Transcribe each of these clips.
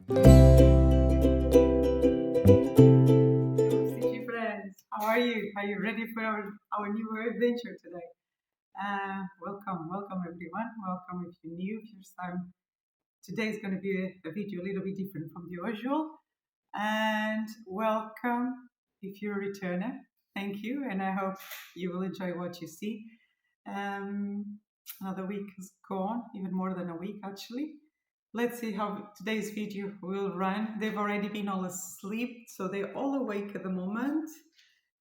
Stitchy friends, how are you? Are you ready for our new adventure today? Welcome everyone. Welcome if you're new, first time. Today is going to be a video a little bit different from the usual. And welcome if you're a returner. Thank you, and I hope you will enjoy what you see. Um, Another week has gone, even more than a week actually. Let's see how today's video will run. They've already been all asleep, so they're all awake at the moment.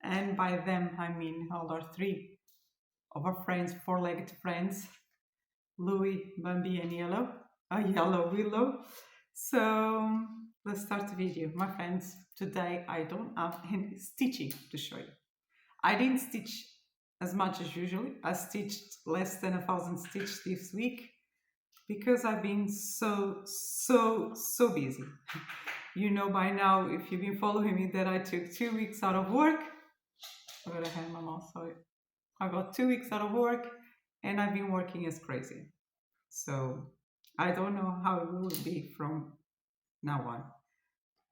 And by them, I mean all our three of our friends, four-legged friends, Louie, Bambi, and Yellow, Yellow Willow. So let's start the video. My friends, today I don't have any stitching to show you. I didn't stitch as much as usually. I stitched less than 1,000 stitches this week because I've been so busy. You know by now, if you've been following me, that I took 2 weeks out of work. I got a hand in my mouth, sorry. I got 2 weeks out of work and I've been working as crazy. So I don't know how it will be from now on.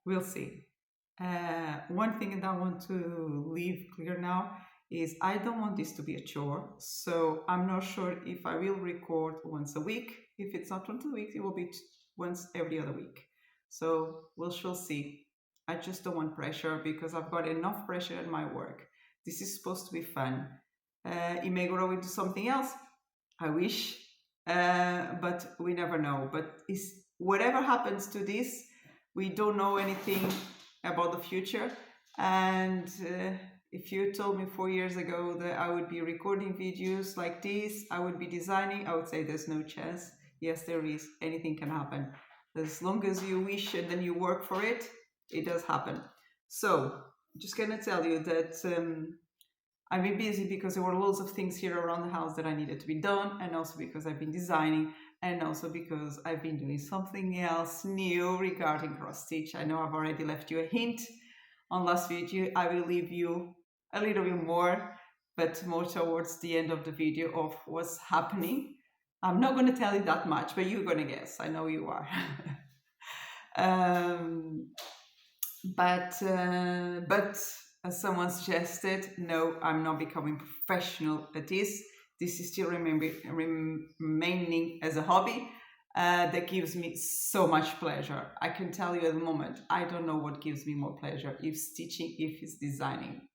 We'll see. One thing that I want to leave clear now is I don't want this to be a chore. So I'm not sure if I will record once a week. If it's not once a week, it will be once every other week. So we shall see. I just don't want pressure because I've got enough pressure at my work. This is supposed to be fun. It may grow into something else. I wish, but we never know. But whatever happens to this, we don't know anything about the future. And if you told me 4 years ago that I would be recording videos like this, I would be designing, I would say there's no chance. Yes, there is. Anything can happen. As long as you wish and then you work for it, it does happen. So, just gonna tell you that I've been busy because there were loads of things here around the house that I needed to be done, and also because I've been designing, and also because I've been doing something else new regarding cross stitch. I know I've already left you a hint on last video. I will leave you a little bit more, but more towards the end of the video of what's happening. I'm not going to tell you that much, but you're going to guess. I know you are. um, but as someone suggested, no, I'm not becoming professional at this. This is still remaining as a hobby that gives me so much pleasure. I can tell you at the moment, I don't know what gives me more pleasure, if stitching, if it's designing,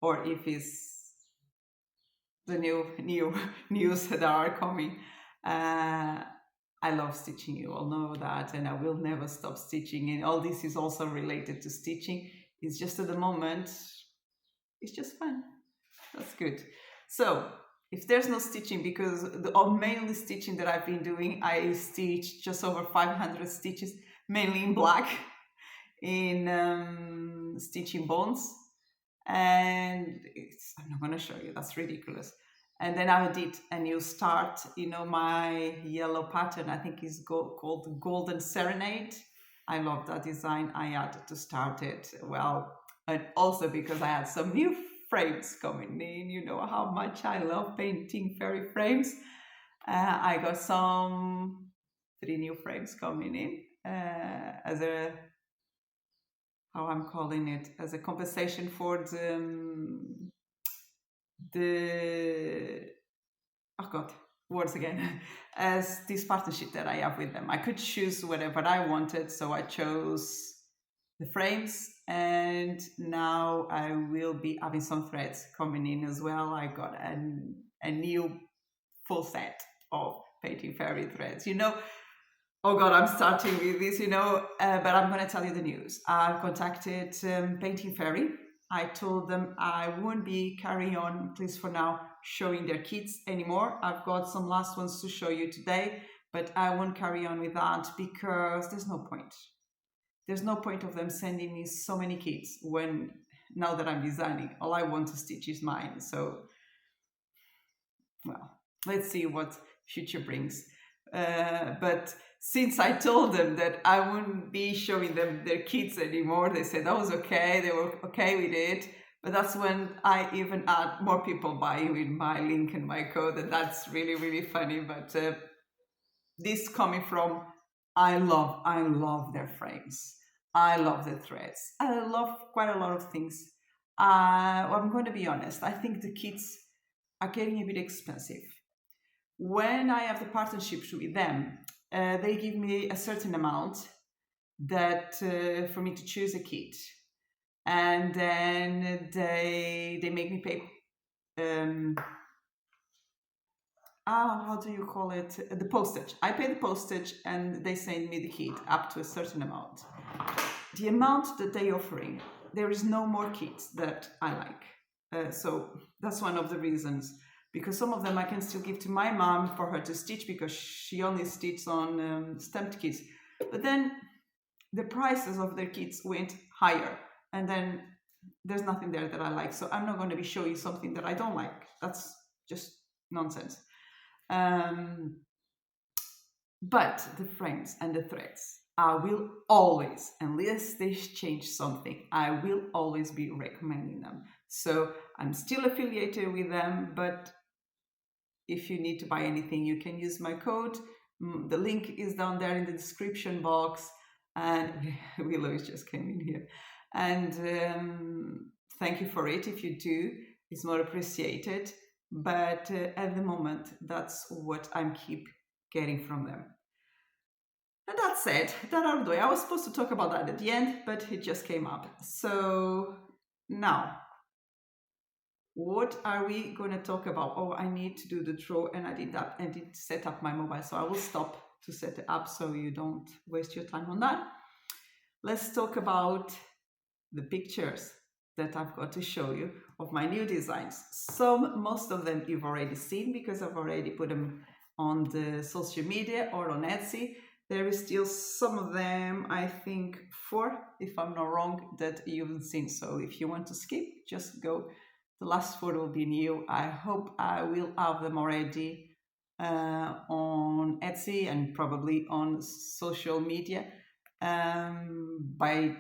or if it's the new news that are coming. I love stitching, you all know that, and I will never stop stitching. And all this is also related to stitching. It's just at the moment, it's just fun. That's good. So if there's no stitching, because mainly stitching that I've been doing, I stitch just over 500 stitches, mainly in black, in stitching bones. And I'm not going to show you, that's ridiculous. And then I did a new start, my yellow pattern, I think is called Golden Serenade. I love that design. I had to start it. Well, and also because I had some new frames coming in. You know how much I love painting fairy frames. I got some 3 new frames coming in as a, how I'm calling it, as a compensation for the oh god, words again, as this partnership that I have with them. I could choose whatever I wanted, so I chose the frames, and now I will be having some threads coming in as well. I got a new full set of painting fairy threads. Oh god, I'm starting with this, but I'm going to tell you the news. I've contacted Painting Fairy. I told them I won't be carrying on, at least for now, showing their kits anymore. I've got some last ones to show you today, but I won't carry on with that because there's no point. There's no point of them sending me so many kits when, now that I'm designing, all I want to stitch is mine. So, well, let's see what future brings. But since I told them that I wouldn't be showing them their kits anymore, they said that was okay. They were okay with it. But that's when I even had more people buying with my link and my code, and that's really, really funny. But this coming from I love their frames. I love the threads. I love quite a lot of things. Well, I'm going to be honest. I think the kits are getting a bit expensive. When I have the partnerships with them, they give me a certain amount that for me to choose a kit, and then they make me pay. Um, how do you call it? The postage. I pay the postage, and they send me the kit up to a certain amount. The amount that they're offering, there is no more kits that I like. So that's one of the reasons. Because some of them I can still give to my mom for her to stitch because she only stitches on stamped kits. But then the prices of their kits went higher, and then there's nothing there that I like. So I'm not going to be showing you something that I don't like. That's just nonsense. Um, but the frames and the threads, I will always, unless they change something, I will always be recommending them. So I'm still affiliated with them, but if you need to buy anything, you can use my code. The link is down there in the description box. And Willow just came in here. And thank you for it. If you do, it's more appreciated. But at the moment, that's what I'm keep getting from them. And that said, that out of the way, I was supposed to talk about that at the end, but it just came up. So now, what are we going to talk about? Oh, I need to do the draw, and I did that and did set up my mobile. So I will stop to set it up so you don't waste your time on that. Let's talk about the pictures that I've got to show you of my new designs. Most of them you've already seen because I've already put them on the social media or on Etsy. There is still some of them, I think 4, if I'm not wrong, that you haven't seen. So if you want to skip, just go. The last 4 will be new. I hope I will have them already on Etsy and probably on social media by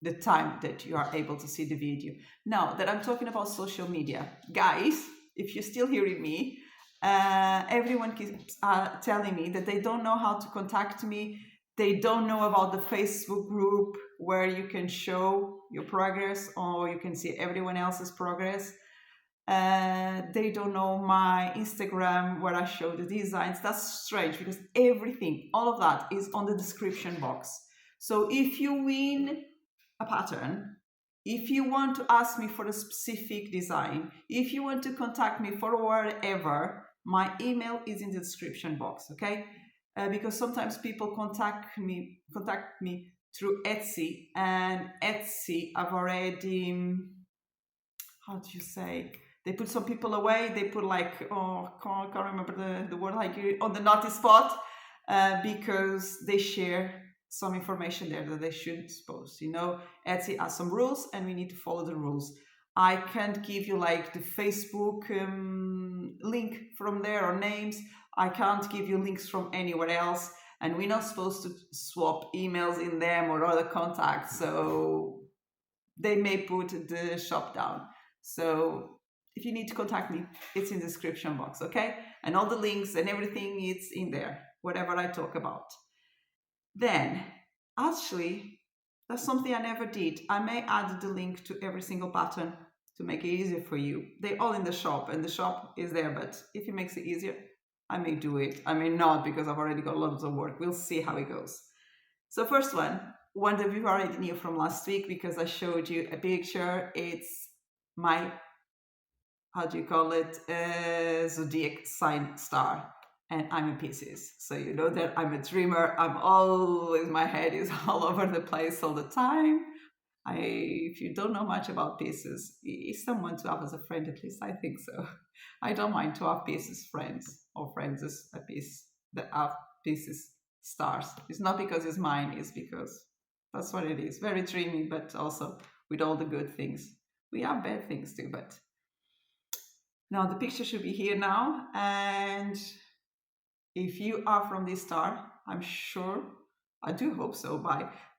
the time that you are able to see the video. Now that I'm talking about social media, guys, if you're still hearing me, everyone keeps telling me that they don't know how to contact me. They don't know about the Facebook group where you can show your progress or you can see everyone else's progress. They don't know my Instagram where I show the designs. That's strange because everything, all of that is on the description box. So if you win a pattern, if you want to ask me for a specific design, if you want to contact me for whatever, my email is in the description box, okay? Because sometimes people contact me through Etsy, and Etsy I've already, how do you say? They put some people away. They put like, oh, I can't remember the word, like on the naughty spot, because they share some information there that they shouldn't post. You know, Etsy has some rules and we need to follow the rules. I can't give you like the Facebook link from there or names. I can't give you links from anywhere else. And we're not supposed to swap emails in them or other contacts. So they may put the shop down. So if you need to contact me, it's in the description box, okay? And all the links and everything, it's in there, whatever I talk about. Then, actually, that's something I never did. I may add the link to every single pattern to make it easier for you. They're all in the shop, and the shop is there, but if it makes it easier, I may do it. I may not, because I've already got lots of work. We'll see how it goes. So first one that we already knew from last week because I showed you a picture. It's my, how do you call it, Zodiac sign star. And I'm a Pisces. So you know that I'm a dreamer. I'm always, my head is all over the place all the time. If you don't know much about Pisces, it's someone to have as a friend, at least I think so. I don't mind to have Pisces friends or friends as a piece that have Pisces stars. It's not because it's mine, it's because that's what it is. Very dreamy, but also with all the good things. We have bad things too, but now the picture should be here now. And if you are from this star, I'm sure, I do hope so,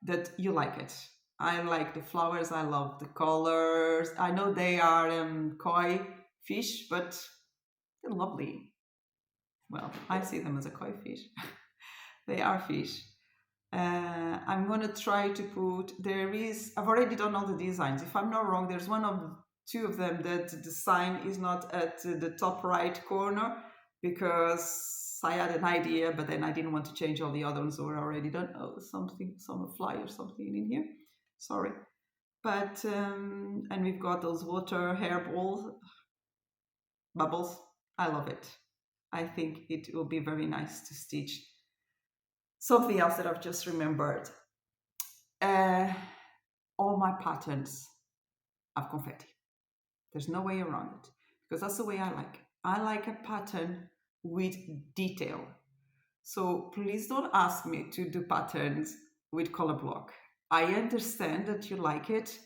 that you like it. I like the flowers, I love the colors. I know they are koi fish, but they're lovely. Well, I see them as a koi fish. They are fish. I'm going to try to put, I've already done all the designs. If I'm not wrong, there's two of them that the sign is not at the top right corner because I had an idea, but then I didn't want to change all the other ones that were already done. Oh, some fly or something in here. Sorry. But, and we've got those water hair bubbles. I love it. I think it will be very nice to stitch. Something else that I've just remembered. All my patterns have confetti. There's no way around it because that's the way I like it. I like a pattern with detail. So please don't ask me to do patterns with color block. I understand that you like it.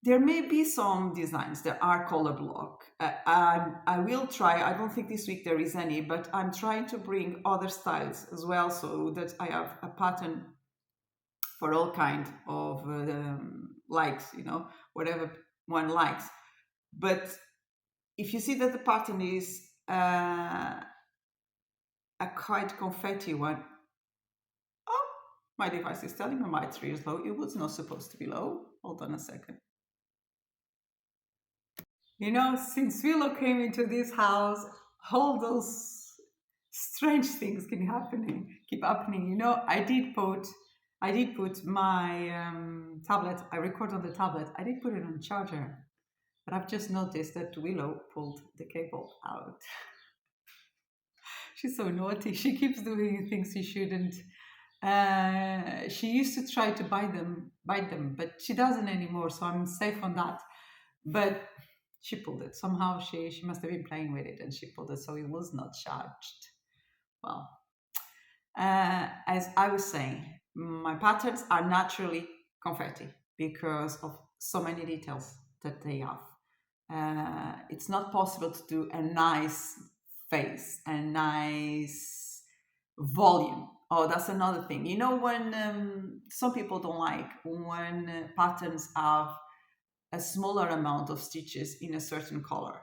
There may be some designs that are color block. I will try. I don't think this week there is any, but I'm trying to bring other styles as well so that I have a pattern for all kind of likes, whatever one likes. But if you see that the pattern is a quite confetti one, oh, my device is telling me my tree is low. It was not supposed to be low. Hold on a second. Since Willow came into this house, all those strange things keep happening. I did put my tablet. I record on the tablet. I did put it on charger, but I've just noticed that Willow pulled the cable out. She's so naughty. She keeps doing things she shouldn't. She used to try to bite them, but she doesn't anymore. So I'm safe on that. But she pulled it. Somehow she must have been playing with it and she pulled it, so it was not charged. Well, as I was saying, my patterns are naturally confetti because of so many details that they have. It's not possible to do a nice face, a nice volume. Oh, that's another thing. When some people don't like when patterns have a smaller amount of stitches in a certain color.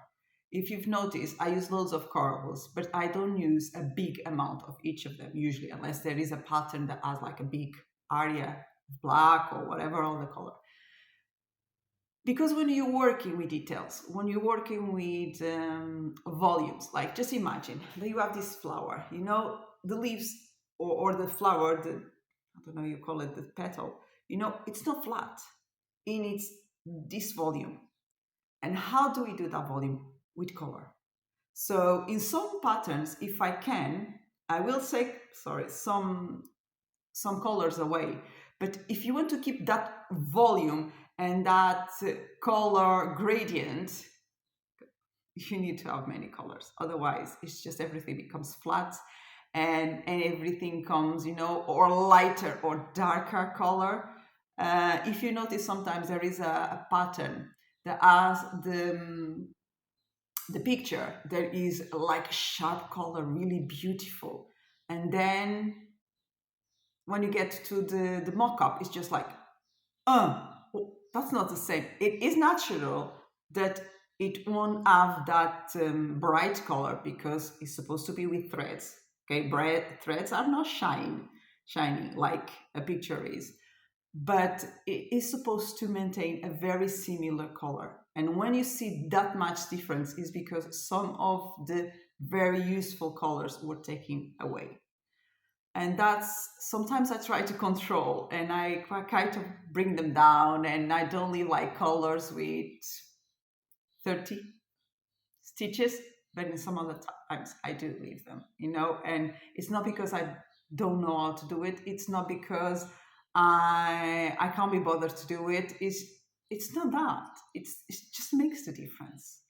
If you've noticed, I use loads of corals, but I don't use a big amount of each of them usually, unless there is a pattern that has like a big area of black or whatever other color. Because when you're working with details, when you're working with volumes, like just imagine that you have this flower, the leaves or the flower, I don't know, you call it the petal, it's not flat in its this volume. And how do we do that volume? With color. So in some patterns, if I can, I will take, some colors away. But if you want to keep that volume and that color gradient, you need to have many colors. Otherwise, it's just everything becomes flat and everything comes, or lighter or darker color. If you notice, sometimes there is a pattern that has the picture, there is like sharp color, really beautiful. And then when you get to the mock-up, it's just like, that's not the same. It is natural that it won't have that bright color because it's supposed to be with threads. Okay, threads are not shiny like a picture is, but it is supposed to maintain a very similar color. And when you see that much difference, is because some of the very useful colors were taken away. And that's sometimes I try to control and I kind of bring them down, and I don't leave like colors with 30 stitches, but in some other times I do leave them, and it's not because I don't know how to do it. It's not because I can't be bothered to do it. It's not that. It just makes the difference.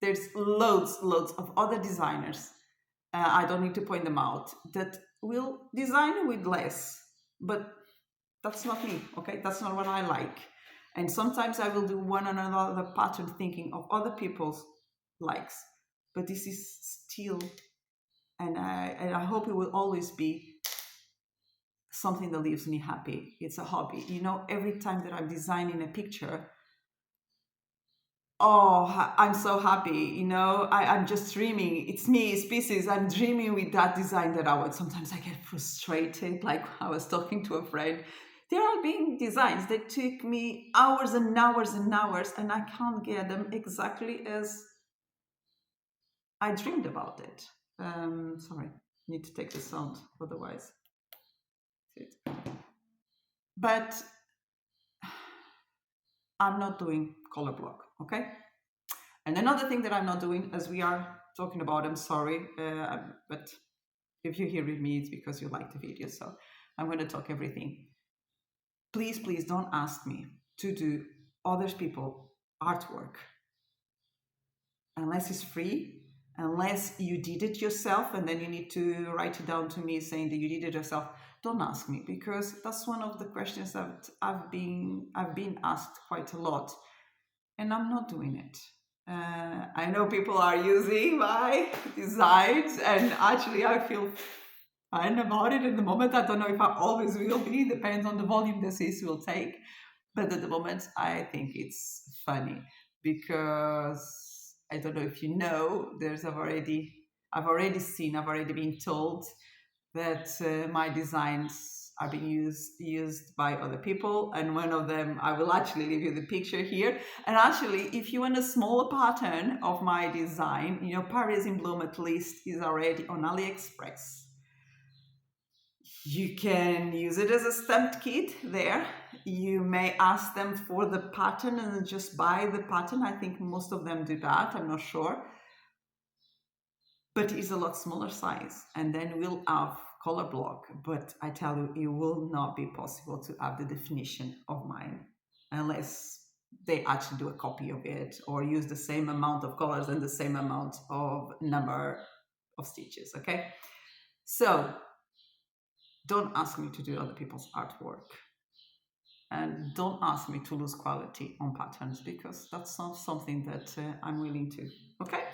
There's loads of other designers. I don't need to point them out, that will design with less, but that's not me. Okay, that's not what I like. And sometimes I will do one and another pattern thinking of other people's likes, but this is still, and I hope it will always be something that leaves me happy. It's a hobby. Every time that I'm designing a picture, Oh, I'm so happy. I'm just dreaming. It's me, it's Pisces. I'm dreaming with that design that I would. Sometimes I get frustrated. Like I was talking to a friend. There are being designs that took me hours and hours and hours, and I can't get them exactly as I dreamed about it. Sorry, need to take the sound, otherwise. But I'm not doing color block, okay? And another thing that I'm not doing, as we are talking about, I'm sorry, but if you hear with me, it's because you like the video. So I'm going to talk everything. Please, please don't ask me to do other people artwork unless it's free, unless you did it yourself, and then you need to write it down to me saying that you did it yourself. Don't ask me, because that's one of the questions that I've been asked quite a lot, and I'm not doing it. I know people are using my designs, and actually I feel fine about it. At the moment, I don't know if I always will be. Depends on the volume this will take. But at the moment, I think it's funny because I don't know if you know. I've already been told that my designs are being used by other people, and one of them, I will actually leave you the picture here. And actually, if you want a smaller pattern of my design, Paris in Bloom at least is already on AliExpress. You can use it as a stamped kit there. You may ask them for the pattern and just buy the pattern. I think most of them do that, I'm not sure. But it's a lot smaller size. And then we'll have color block. But I tell you, it will not be possible to have the definition of mine unless they actually do a copy of it or use the same amount of colors and the same amount of number of stitches, okay? So don't ask me to do other people's artwork. And don't ask me to lose quality on patterns, because that's not something that I'm willing to. Okay?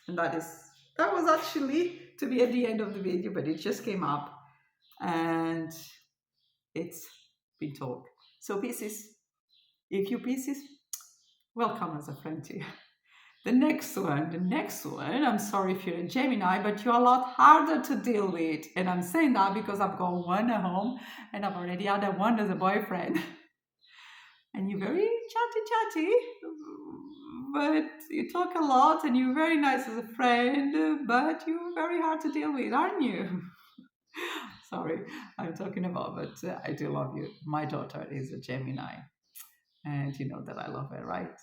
And that was actually to be at the end of the video, but it just came up and it's been told. So Pisces, if you Pisces, welcome as a friend to you. The next one, I'm sorry if you're a Gemini, but you're a lot harder to deal with. And I'm saying that because I've got one at home and I've already had one as a boyfriend. And you're very chatty, but you talk a lot and you're very nice as a friend, but you're very hard to deal with, aren't you? Sorry, I'm talking about, but I do love you. My daughter is a Gemini, and you know that I love her, right?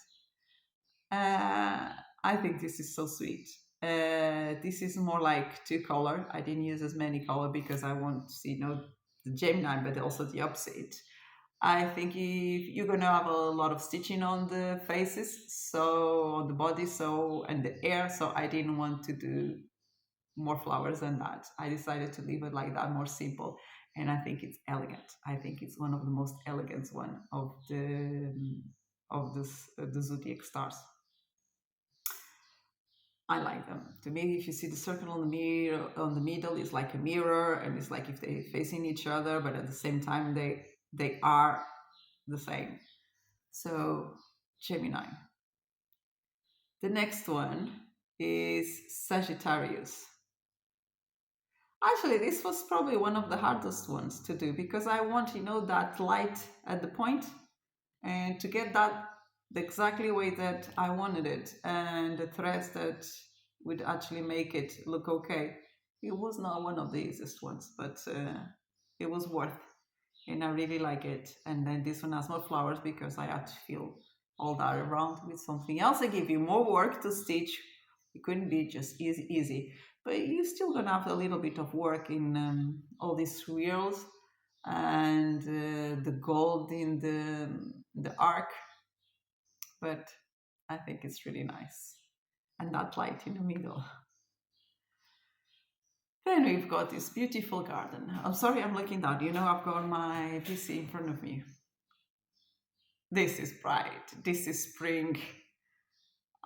I think this is so sweet. This is more like two color. I didn't use as many color because I want to see, the Gemini, but also the opposite. I think if you're gonna have a lot of stitching on the faces, so on the body, so and the hair, so I didn't want to do more flowers than that. I decided to leave it like that, more simple, and I think it's elegant. I think it's one of the most elegant one of the zodiac stars. I like them. To me, if you see the circle on the middle, it's like a mirror, and it's like if they're facing each other, but at the same time they are the same. So Gemini. The next one is Sagittarius. Actually, this was probably one of the hardest ones to do because I want, that light at the point and to get that the exactly way that I wanted it, and the threads that would actually make it look okay. It was not one of the easiest ones, but it was worth, and I really like it. And then this one has more flowers because I had to fill all that around with something else. I give you more work to stitch. It couldn't be just easy, but you're still gonna have a little bit of work in all these swirls and the gold in the arc, but I think it's really nice. And that light in the middle. Then we've got this beautiful garden. I'm sorry, I'm looking down. I've got my PC in front of me. This is bright. This is spring.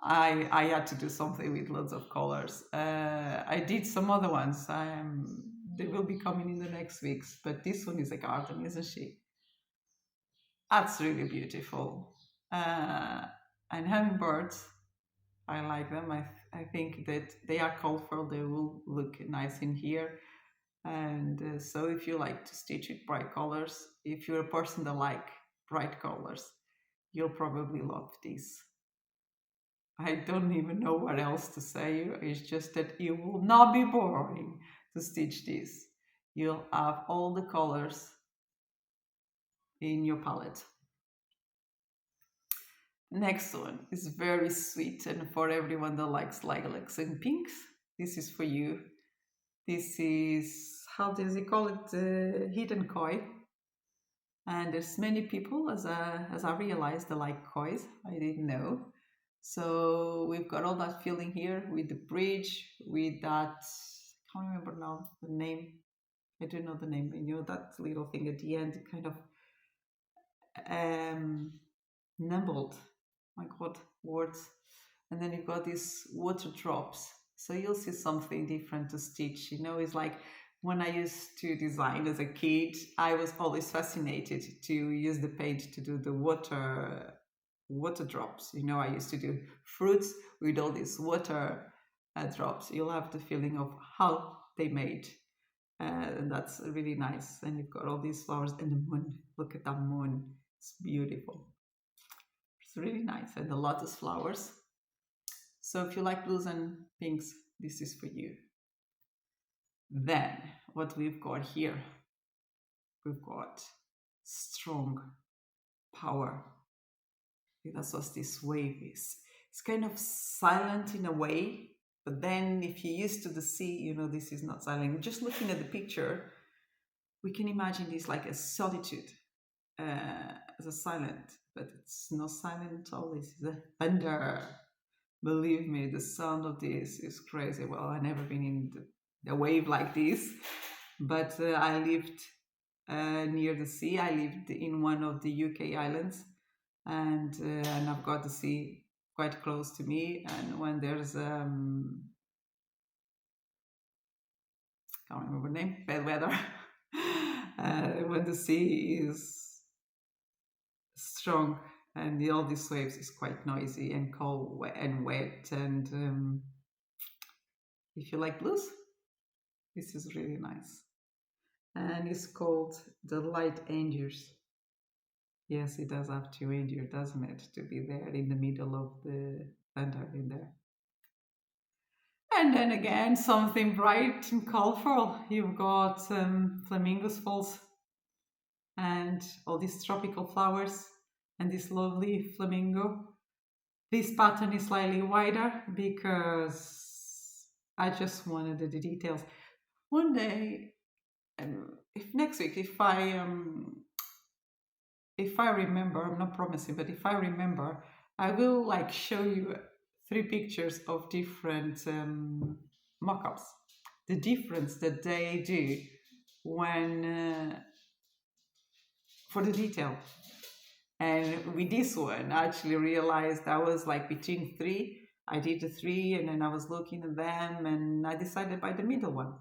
I had to do something with lots of colors. I did some other ones. They will be coming in the next weeks. But this one is a garden, isn't she? That's really beautiful. And hummingbirds, I like them. I think that they are colorful. They will look nice in here. And so if you like to stitch with bright colors, if you're a person that like bright colors, you'll probably love this. I don't even know what else to say. It's just that it will not be boring to stitch this. You'll have all the colors in your palette. Next one is very sweet, and for everyone that likes lilacs and pinks, this is for you. This is, how does he call it, hidden koi. And there's many people, as I realized, that like kois. I didn't know. So we've got all that feeling here with the bridge, with that, I can't remember now the name. I don't know the name. You know, that little thing at the end, kind of um, numbled. My God, words. And then you've got these water drops. So you'll see something different to stitch. You know, it's like when I used to design as a kid, I was always fascinated to use the paint to do the water drops. You know, I used to do fruits with all these water drops. You'll have the feeling of how they made. And that's really nice. And you've got all these flowers and the moon. Look at that moon. It's beautiful. It's really nice. And the lotus flowers. So if you like blues and pinks, this is for you. Then what we've got here, we've got strong power. That's what this wave is. It's kind of silent in a way, but then if you're used to the sea, you know this is not silent. Just looking at the picture, we can imagine this like a solitude, as a silent, but it's not silent at all. This is a thunder. Believe me, the sound of this is crazy. Well, I've never been in a wave like this, but I lived near the sea. I lived in one of the UK islands, and I've got the sea quite close to me. And when there's can't remember the name, bad weather, when the sea is strong and all these waves is quite noisy and cold and wet. And if you like blues, this is really nice. And it's called the Light Angels. Yes, it does have two angels, doesn't it? To be there in the middle of the thunder in there. And then again, something bright and colorful. You've got flamingos falls and all these tropical flowers and this lovely flamingo. This pattern is slightly wider because I just wanted the details. One day, if next week, if I remember, I'm not promising, but if I remember, I will like show you 3 pictures of different mock-ups. The difference that they do when for the detail. And with this one, I actually realized I was like between 3. I did the 3 and then I was looking at them and I decided by the middle one.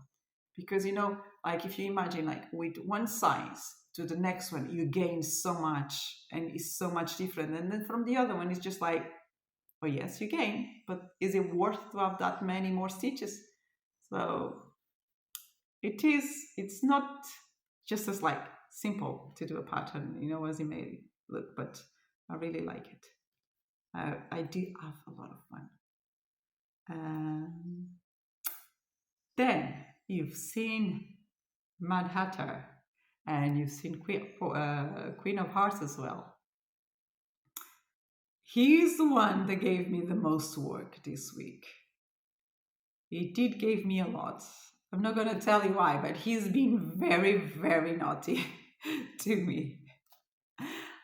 Because, you know, like if you imagine like with one size to the next one, you gain so much and it's so much different. And then from the other one, it's just like, oh yes, you gain, but is it worth to have that many more stitches? So it's not just as like simple to do a pattern, you know, as it may look, but I really like it. I do have a lot of fun. Then you've seen Mad Hatter and you've seen Queen of Hearts as well. He's the one that gave me the most work this week. He did give me a lot. I'm not going to tell you why, but he's been very, very naughty to me.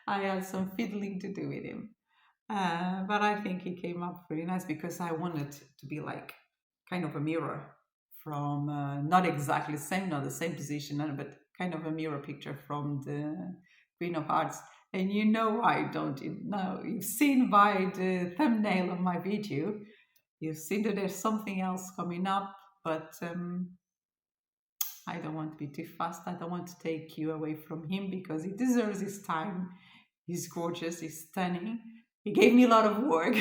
I had some fiddling to do with him. But I think he came up pretty nice because I wanted to be like kind of a mirror from, not exactly the same, not the same position, but kind of a mirror picture from the Queen of Hearts. And you know why, don't you? No, you've seen by the thumbnail of my video, you've seen that there's something else coming up, but I don't want to be too fast. I don't want to take you away from him because he deserves his time. He's gorgeous, he's stunning. It gave me a lot of work,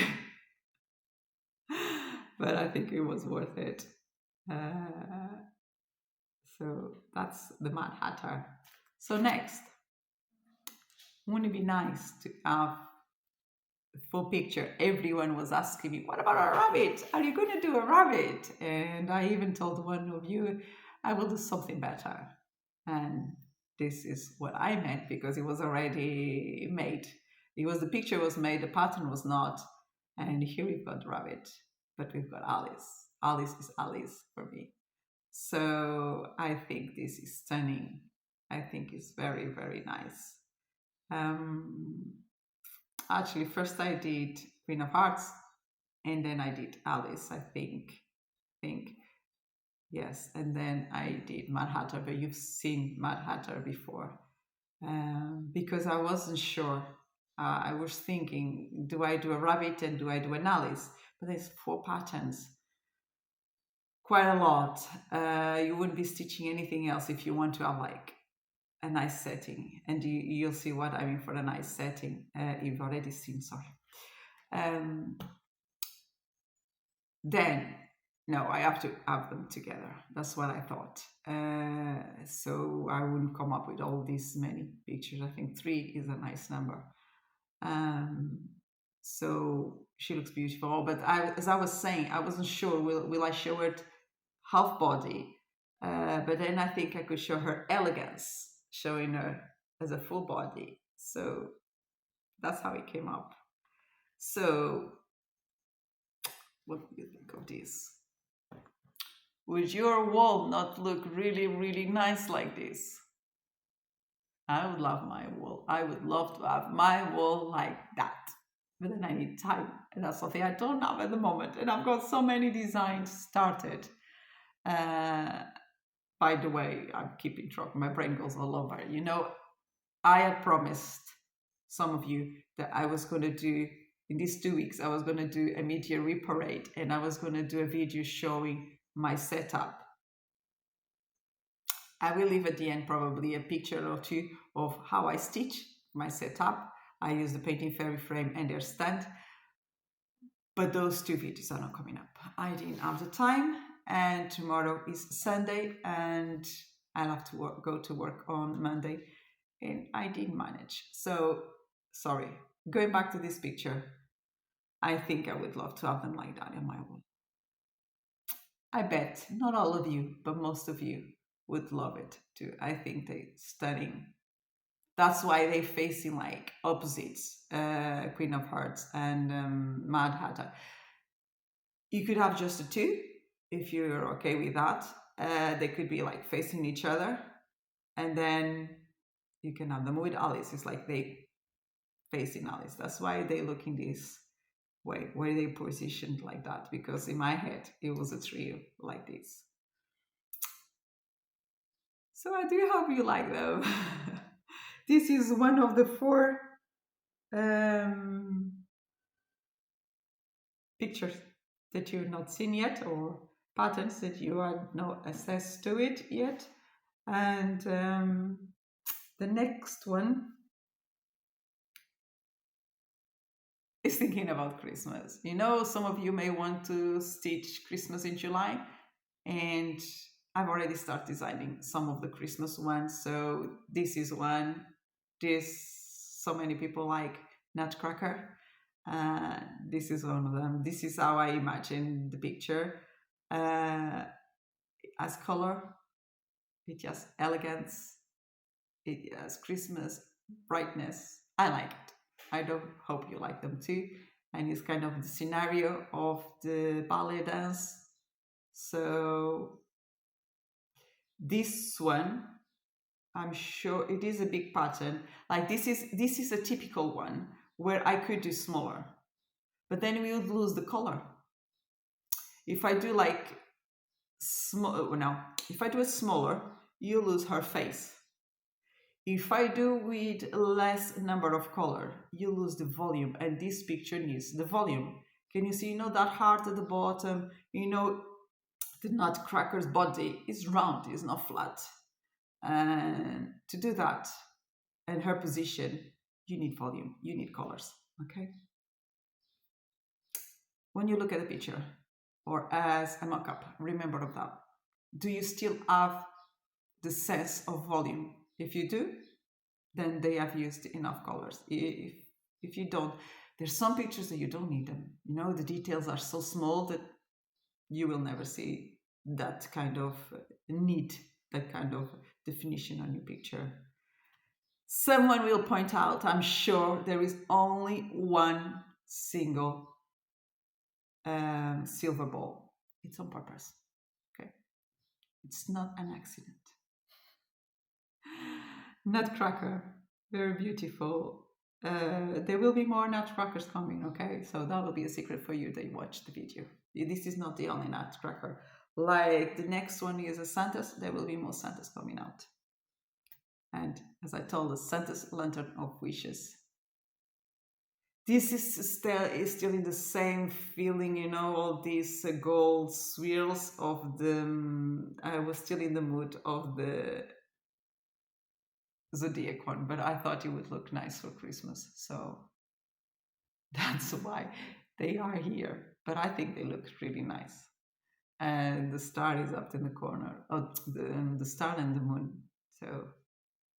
but I think it was worth it. So that's the Mad Hatter. So next, wouldn't it be nice to have a full picture? Everyone was asking me, what about a rabbit? Are you going to do a rabbit? And I even told one of you, I will do something better. And this is what I meant, because it was already made. The picture was made, the pattern was not. And here we've got rabbit, but we've got Alice. Alice is Alice for me. So I think this is stunning. I think it's very, very nice. Actually, first I did Queen of Hearts, and then I did Alice, I think. Yes, and then I did Mad Hatter, but you've seen Mad Hatter before. Because I wasn't sure. I was thinking, do I do a rabbit and do I do an Alice? But there's 4 patterns. Quite a lot. You wouldn't be stitching anything else if you want to have like a nice setting, and you'll see what I mean for a nice setting. You've already seen, sorry. Then, no, I have to have them together. That's what I thought. So I wouldn't come up with all these many pictures. I think 3 is a nice number. So she looks beautiful, but as I was saying, I wasn't sure, will I show it half body? But then I think I could show her elegance, showing her as a full body. So that's how it came up. So what do you think of this? Would your wall not look really, really nice like this? I would love my wall. I would love to have my wall like that. But then I need time. And that's something I don't have at the moment. And I've got so many designs started. By the way, I'm keeping track. My brain goes all over. You know, I had promised some of you that I was going to do, in these 2 weeks, I was going to do a mid-year reparade, and I was going to do a video showing my setup. I will leave at the end probably a picture or 2 of how I stitch my setup. I use the Painting Fairy frame and their stand, but those 2 videos are not coming up. I didn't have the time, and tomorrow is Sunday, and I'll have to go to work on Monday, and I didn't manage. So, sorry. Going back to this picture, I think I would love to have them like that on my wall. I bet not all of you, but most of you would love it too. I think they're stunning. That's why they're facing like opposites, Queen of Hearts and Mad Hatter. You could have just the 2 if you're okay with that. They could be like facing each other, and then you can have them with Alice. It's like they facing Alice. That's why they look in this way, where they positioned like that, because in my head it was a trio like this. So I do hope you like them. This is one of the 4 pictures that you've not seen yet, or patterns that you are not access to it yet. And the next one is thinking about Christmas. You know, some of you may want to stitch Christmas in July, and I've already started designing some of the Christmas ones. So this is one. So many people like Nutcracker. This is one of them. This is how I imagine the picture. As color, it has elegance, it has Christmas brightness. I like it. I do hope you like them too. And it's kind of the scenario of the ballet dance. So this one, I'm sure it is a big pattern. Like this is a typical one where I could do smaller, but then we would lose the color. If I do like if I do it smaller, you lose her face. If I do with less number of color, you lose the volume, and this picture needs the volume. Can you see, you know, that heart at the bottom? You know, the Nutcracker's body is round, it's not flat. And to do that, and her position, you need volume, you need colors, okay? when you look at a picture or as a mock-up, remember of that. Do you still have the sense of volume? If you do, then they have used enough colors. If you don't, there's some pictures that you don't need them. You know, the details are so small that you will never see that kind of need, that kind of definition on your picture. Someone will point out, I'm sure, there is only one single silver ball. It's on purpose. Okay, it's not an accident. Nutcracker, very beautiful. There will be more nutcrackers coming, okay? So that will be a secret for you that you watch the video. This is not the only nutcracker. Like the next one is a Santa's, there will be more Santa's coming out. And as I told us, Santa's Lantern of Wishes. This is still in the same feeling, you know, all these gold swirls of the... I was still in the mood of the Zodiac one, but I thought it would look nice for Christmas. So that's why they are here. But I think they look really nice. And the star is up in the corner. Oh, the star and the moon. So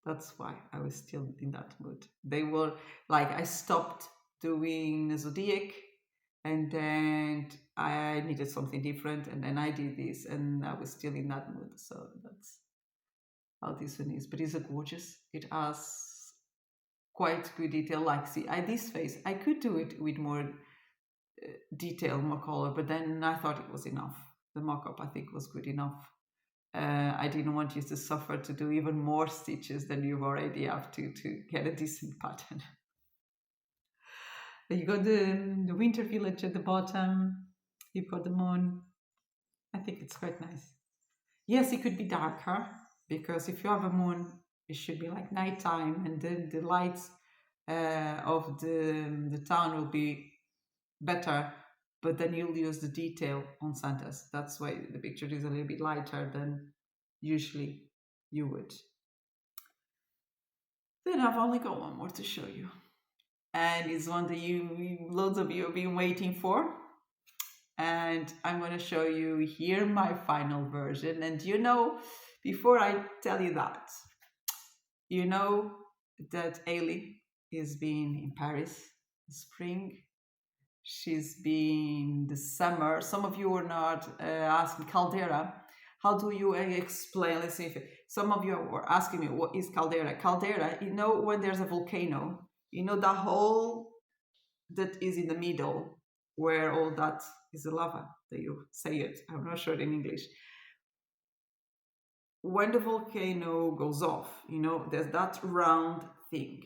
that's why I was still in that mood. They were like, I stopped doing Zodiac and then I needed something different. And then I did this and I was still in that mood. So that's how this one is. But it's a gorgeous. It has quite good detail. Like, see, this face, I could do it with more detail, more color, but then I thought it was enough. The mock-up, I think, was good enough. I didn't want you to suffer to do even more stitches than you already have to get a decent pattern. You got the winter village at the bottom. You've got the moon. I think it's quite nice. Yes, it could be darker because if you have a moon, it should be like nighttime, and then the lights of the town will be better. But then you'll use the detail on Santa's. That's why the picture is a little bit lighter than usually you would. Then I've only got one more to show you. And it's one that loads of you have been waiting for. And I'm going to show you here my final version. And you know, before I tell you that, you know that Ailey is being in Paris in spring. She's been the summer. Some of you are not asking caldera. How do you explain? Let's see if some of you were asking me, what is caldera? Caldera, you know, when there's a volcano, you know, the hole that is in the middle where all that is the lava that you say it. I'm not sure in English. When the volcano goes off, you know, there's that round thing.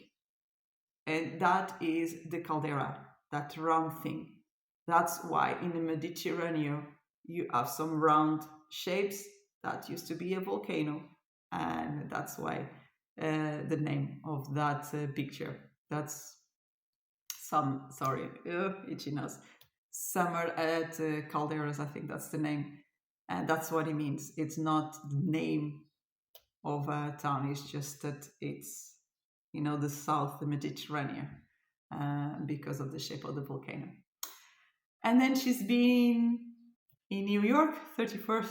And that is the caldera, that round thing. That's why in the Mediterranean, you have some round shapes. That used to be a volcano. And that's why the name of that picture. That's itchy nose. Summer at calderas, I think that's the name. And that's what it means. It's not the name of a town. It's just that it's, you know, the south, the Mediterranean, because of the shape of the volcano. And then she's been in New York, 34th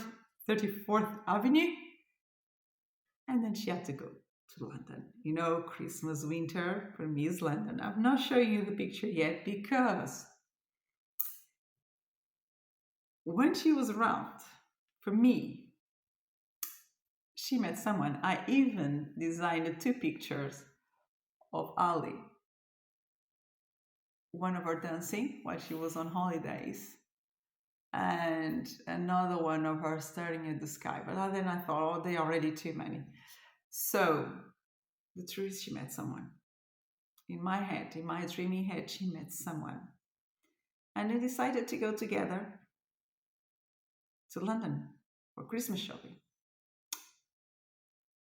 Avenue. And then she had to go to London. You know, Christmas, winter, for me is London. I'm not showing you the picture yet because when she was around, for me, she met someone. I even designed 2 pictures of Ali. One of her dancing while she was on holidays, and another one of her staring at the sky. But then I thought, oh, they are already too many. So the truth is, she met someone. In my head, in my dreamy head, she met someone. And they decided to go together to London for Christmas shopping.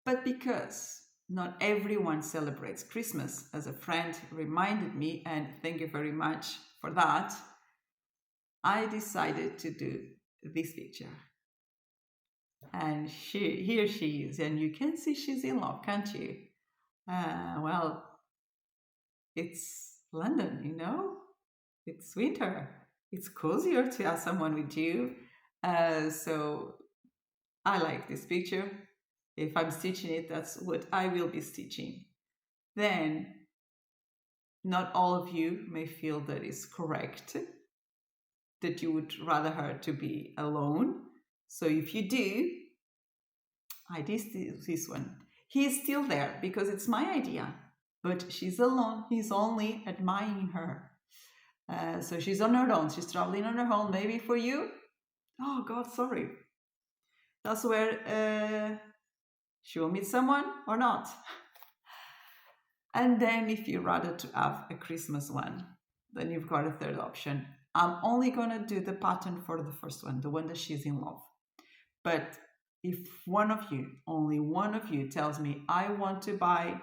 But because not everyone celebrates Christmas, as a friend reminded me, and thank you very much for that, I decided to do this picture. And here she is, and you can see she's in love, can't you? Well, it's London, you know? It's winter. it's cozier to have someone with you. So I like this picture. If I'm stitching it, that's what I will be stitching. Then, not all of you may feel that is correct, that you would rather her to be alone. So if you do, I did this one. He is still there because it's my idea, but she's alone. He's only admiring her. So she's on her own. She's traveling on her own. Maybe for you, oh God, sorry. That's where she will meet someone or not. And then if you rather to have a Christmas one, then you've got a third option. I'm only gonna do the pattern for the first one, the one that she's in love. But if one of you, only one of you tells me, I want to buy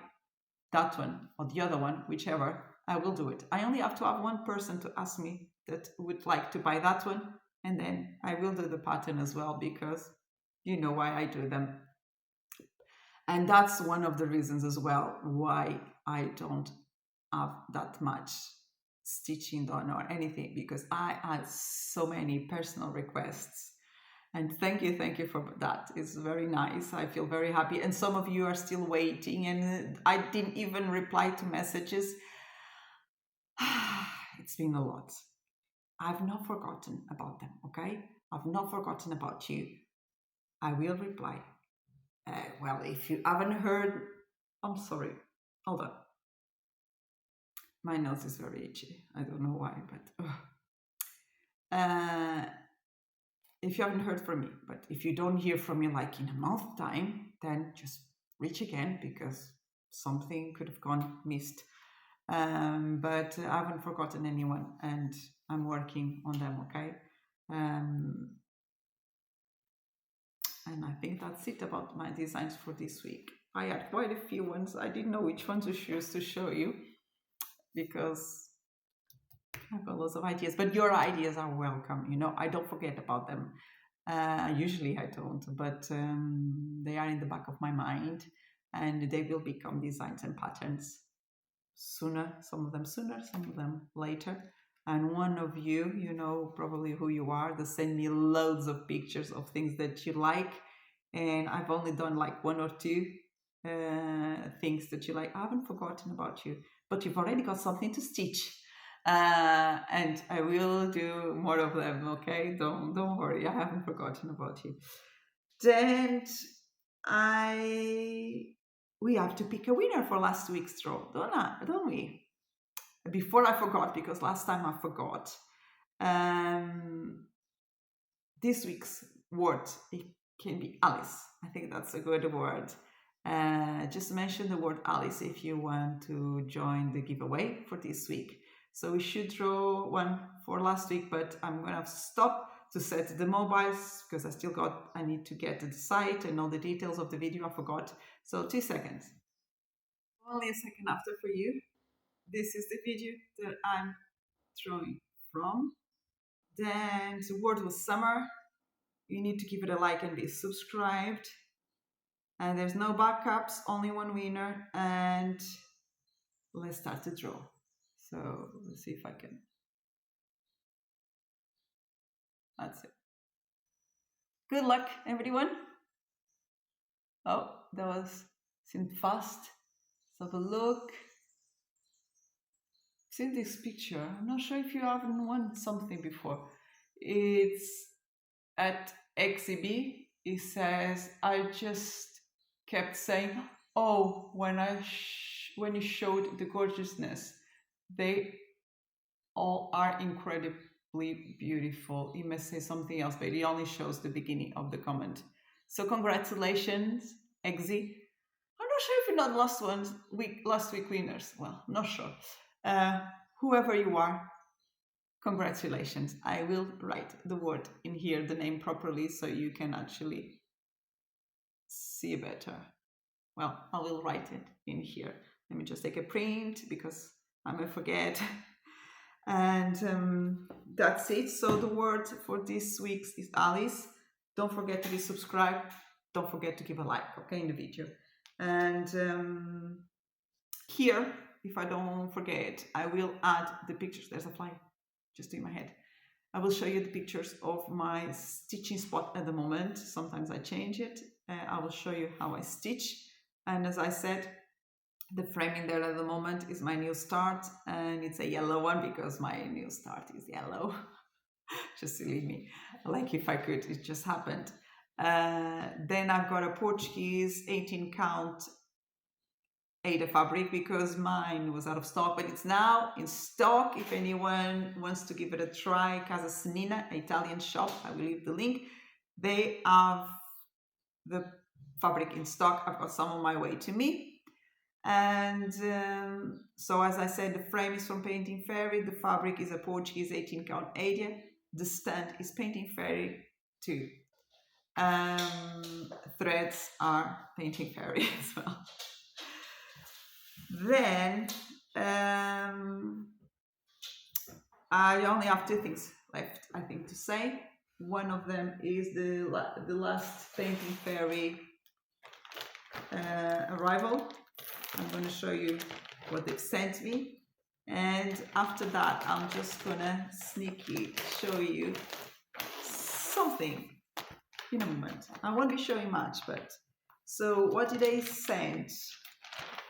that one or the other one, whichever, I will do it. I only have to have one person to ask me that would like to buy that one, and then I will do the pattern as well, because you know why I do them. And that's one of the reasons as well why I don't have that much stitching done or anything, because I had so many personal requests. And thank you for that. It's very nice. I feel very happy. And some of you are still waiting, and I didn't even reply to messages. It's been a lot. I've not forgotten about them, okay? I've not forgotten about you. I will reply. Well, if you haven't heard, I'm sorry. Hold on. My nose is very itchy. I don't know why, but if you haven't heard from me, but if you don't hear from me like in a month time, then just reach again, because something could have gone missed. But I haven't forgotten anyone, and I'm working on them, okay? And I think that's it about my designs for this week. I had quite a few ones. I didn't know which one to choose to show you, because I've got lots of ideas, but your ideas are welcome. You know, I don't forget about them. Usually I don't, but they are in the back of my mind, and they will become designs and patterns sooner, some of them sooner, some of them later. And one of you, you know probably who you are, that send me loads of pictures of things that you like, and I've only done like one or two things that you like. I haven't forgotten about you, but you've already got something to stitch. And I will do more of them, okay? Don't worry, I haven't forgotten about you. Then we have to pick a winner for last week's draw, don't we? Before I forgot, because last time I forgot. This week's word, it can be Alice. I think that's a good word. Just mention the word Alice if you want to join the giveaway for this week. So we should draw one for last week, but I'm going to stop to set the mobiles, because I need to get to the site and all the details of the video. I forgot. So 2 seconds. Only a second after for you. This is the video that I'm drawing from. Then the word was summer. You need to give it a like and be subscribed. And there's no backups, only one winner. And let's start the draw. So let's see if I can. That's it. Good luck, everyone. Oh, that seemed fast. Let's have a look. See this picture. I'm not sure if you haven't won something before. It's at XEB. It says, I just kept saying, oh, when you showed the gorgeousness, they all are incredibly beautiful. It must say something else, but it only shows the beginning of the comment. So congratulations, Exy. I'm not sure if you're not last week winners. Well, not sure. Whoever you are, congratulations. I will write the word in here, the name properly, so you can actually see better. Well, I will write it in here. Let me just take a print, because I may forget. And that's it. So the word for this week is Alice. Don't forget to be subscribed. Don't forget to give a like, okay, in the video. And here, if I don't forget, I will add the pictures. There's a fly just in my head. I will show you the pictures of my stitching spot at the moment. Sometimes I change it. I will show you how I stitch. And as I said, the frame in there at the moment is my new start, and it's a yellow one because my new start is yellow. Just silly me. Like if I could, it just happened. Then I've got a Portuguese 18 count Ada fabric because mine was out of stock, but it's now in stock. If anyone wants to give it a try, Casa Senina, Italian shop, I will leave the link. They have the fabric in stock. I've got some on my way to me. And so as I said, the frame is from Painting Fairy. The fabric is a Portuguese 18 count Ada. The stand is Painting Fairy too. Threads are Painting Fairy as well. Then I only have two things left, I think, to say. One of them is the last Painting Fairy arrival. I'm going to show you what they've sent me. And after that, I'm just going to sneaky show you something in a moment. I won't be showing much, but so what did they send?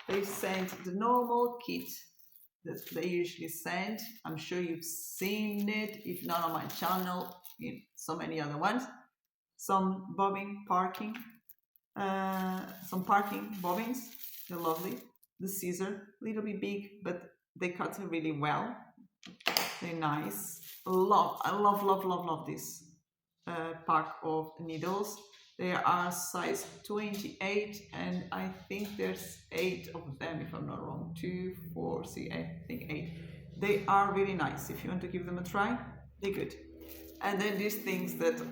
They sent the normal kit that they usually send. I'm sure you've seen it, if not on my channel, in so many other ones. Some bobbin parking, some parking bobbins. They're lovely. The scissor, a little bit big, but they cut it really well. They're nice. I love this pack of needles. They are size 28, and I think there's 8 of them, if I'm not wrong. 2, 4, see, I think 8. They are really nice. If you want to give them a try, they're good. And then these things that,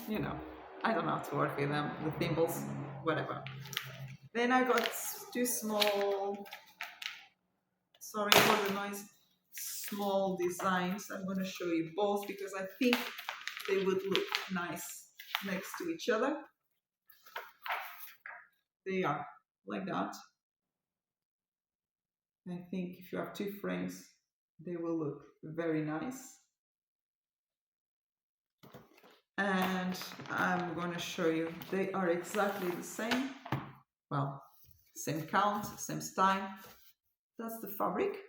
you know, I don't know how to work with them, the thimbles, whatever. Then I got 2 small, sorry for the noise, small designs. I'm going to show you both because I think they would look nice next to each other. They are like that. I think if you have 2 frames, they will look very nice. And I'm going to show you, they are exactly the same. Well, same count, same style. That's the fabric.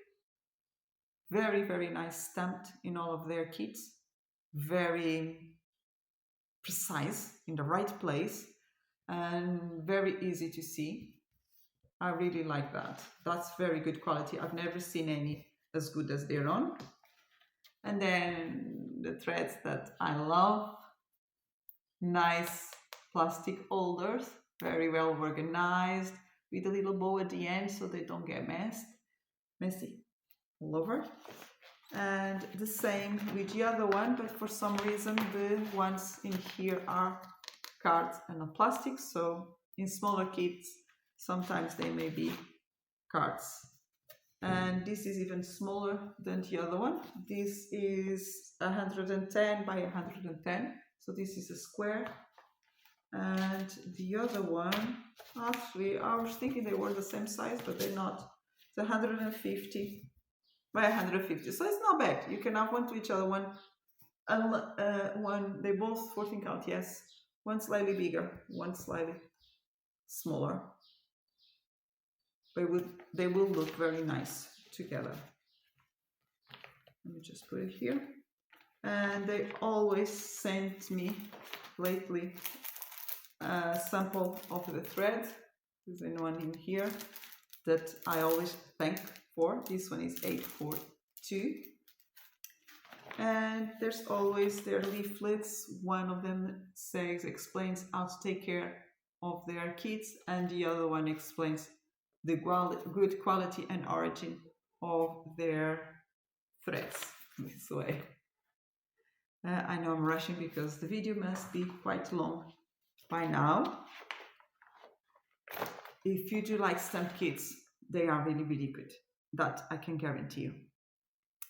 Very, very nice stamped in all of their kits. Very precise, in the right place, and very easy to see. I really like that. That's very good quality. I've never seen any as good as their own. And then the threads that I love. Nice plastic holders, very well organized, with a little bow at the end so they don't get messy all over. And the same with the other one, but for some reason the ones in here are cards and not plastic, so in smaller kits sometimes they may be cards. And this is even smaller than the other one. This is 110 by 110, so this is a square. And the other one, actually I was thinking they were the same size, but they're not. It's 150 by 150, so it's not bad. You can have one to each other, one they both 14 count, yes, one slightly bigger, one slightly smaller, but they will look very nice together. Let me just put it here. And they always sent me lately a sample of the thread. There's one in here that I always thank for. This one is 842. And there's always their leaflets. One of them explains how to take care of their kits, and the other one explains the good quality and origin of their threads this way. I know I'm rushing because the video must be quite long by now. If you do like stamp kits, they are really, really good. That I can guarantee you.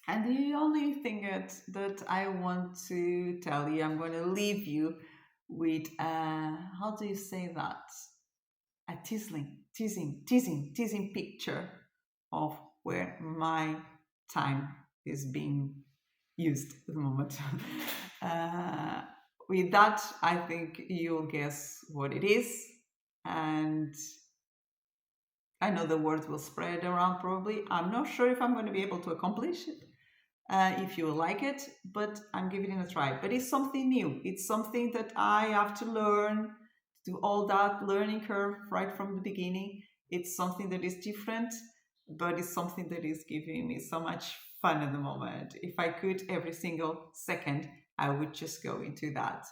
And the only thing that I want to tell you, I'm going to leave you with, how do you say that? A teasing picture of where my time is being used at the moment. With that, I think you'll guess what it is. And I know the word will spread around probably. I'm not sure if I'm going to be able to accomplish it, if you like it, but I'm giving it a try. But it's something new. It's something that I have to learn, do all that learning curve right from the beginning. It's something that is different, but it's something that is giving me so much fun at the moment. If I could every single second, I would just go into that.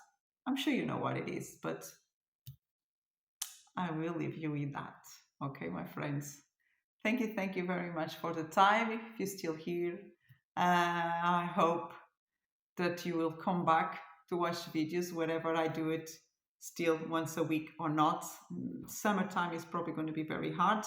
I'm sure you know what it is, but I will leave you with that. Okay, my friends. Thank you very much for the time. If you're still here, I hope that you will come back to watch videos, wherever I do it, still once a week or not. Summertime is probably going to be very hard,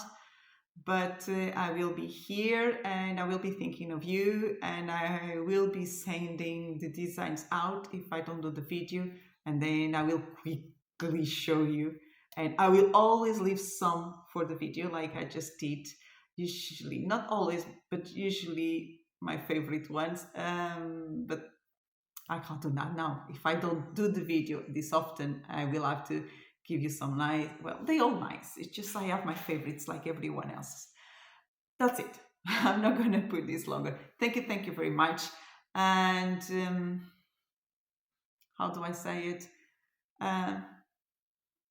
but I will be here and I will be thinking of you, and I will be sending the designs out if I don't do the video, and then I will quickly show you, and I will always leave some for the video like I just did. Usually, not always, but usually my favorite ones, but I can't do that now. If I don't do the video this often, I will have to give you some nice, well, they all nice. It's just I have my favorites like everyone else. That's it. I'm not going to put this longer. Thank you very much. And how do I say it?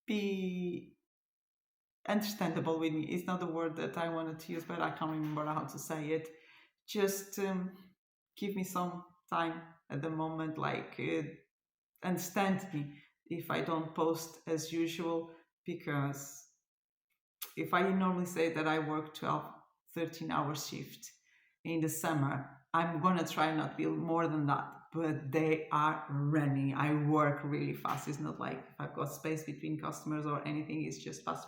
Be understandable with me. It's not the word that I wanted to use, but I can't remember how to say it. Just give me some time at the moment, like understand me if I don't post as usual, because if I normally say that I work 12, 13-hour shift in the summer, I'm gonna try not to be more than that, but they are running. I work really fast. It's not like if I've got space between customers or anything, it's just fast.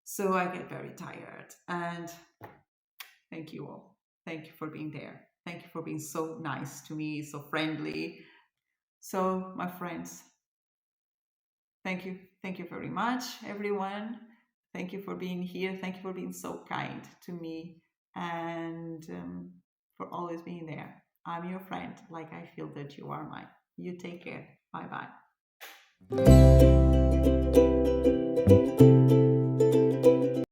So I get very tired. And thank you all. Thank you for being there. Thank you for being so nice to me, so friendly. So, my friends, thank you. Thank you very much, everyone. Thank you for being here. Thank you for being so kind to me, and for always being there. I'm your friend, like I feel that you are mine. You take care. Bye bye.